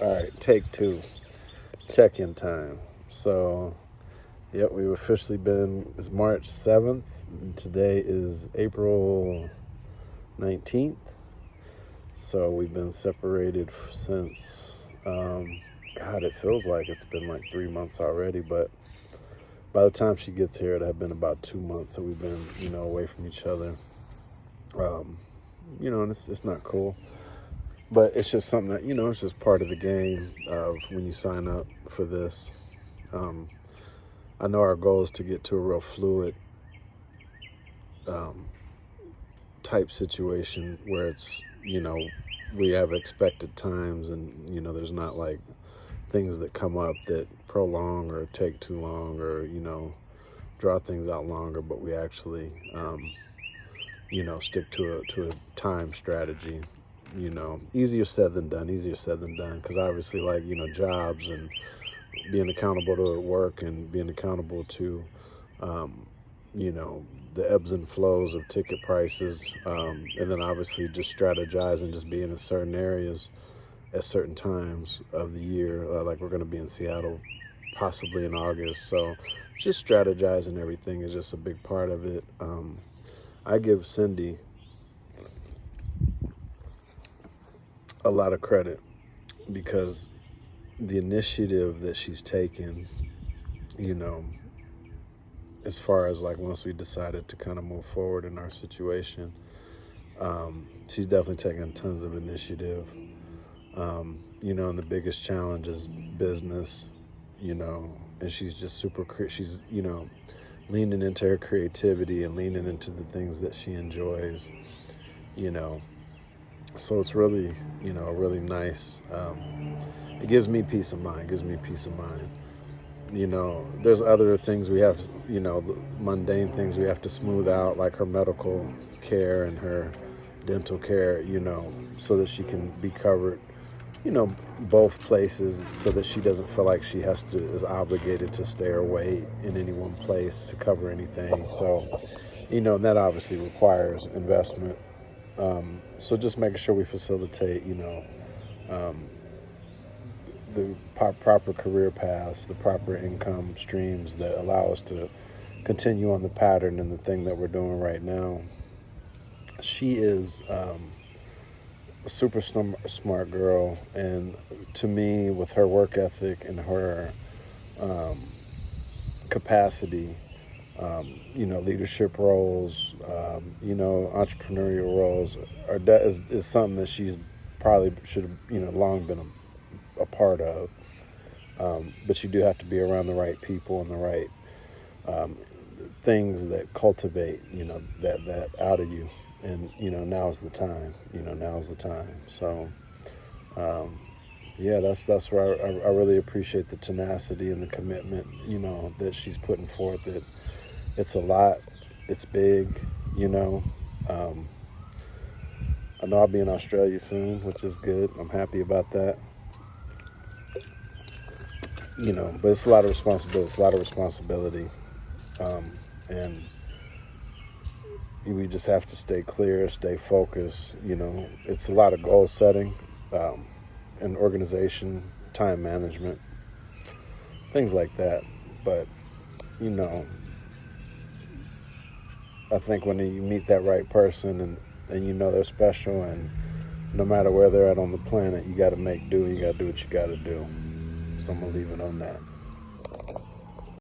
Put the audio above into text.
All right, take two. Check-in time. So, yep, we've officially been, it's March 7th. And today is April 19th. So we've been separated since, God, it feels like it's been like 3 months already. But by the time she gets here, it had been about 2 months that we've been, away from each other. And it's not cool. But it's just something that, it's just part of the game of when you sign up for this. Um, I know our goal is to get to a real fluid um, type situation where it's, we have expected times and, there's not like things that come up that prolong or take too long or, draw things out longer, but we actually, stick to a time strategy. Easier said than done, because obviously, like, jobs and being accountable to work and being accountable to, um, the ebbs and flows of ticket prices, and then obviously just strategizing, just being in certain areas at certain times of the year. Like we're going to be in Seattle possibly in August. So just strategizing everything is just a big part of it. I give Cindy a lot of credit because the initiative that she's taken, as far as like once we decided to kind of move forward in our situation, she's definitely taken tons of initiative. And the biggest challenge is business, and she's just she's, leaning into her creativity and leaning into the things that she enjoys, you know. So it's really, really nice. It gives me peace of mind, There's other things we have, mundane things we have to smooth out, like her medical care and her dental care, so that she can be covered, both places, so that she doesn't feel like she is obligated to stay or wait in any one place to cover anything. So, and that obviously requires investment. So just making sure we facilitate, um, the proper career paths, the proper income streams that allow us to continue on the pattern and the thing that we're doing right now. She is a super smart girl, and to me, with her work ethic and her capacity, leadership roles, entrepreneurial roles, is something that she's probably should have, long been a part of. But you do have to be around the right people and the right things that cultivate, that out of you. And, now's the time, So, yeah, that's where I really appreciate the tenacity and the commitment, that she's putting forth. That it's a lot, it's big, I know I'll be in Australia soon, which is good. I'm happy about that. But it's a lot of responsibility. And we just have to stay clear, stay focused. It's a lot of goal setting, and organization, time management, things like that. But, I think when you meet that right person and they're special, and no matter where they're at on the planet, you got to make do. You got to do what you got to do. So I'm going to leave it on that.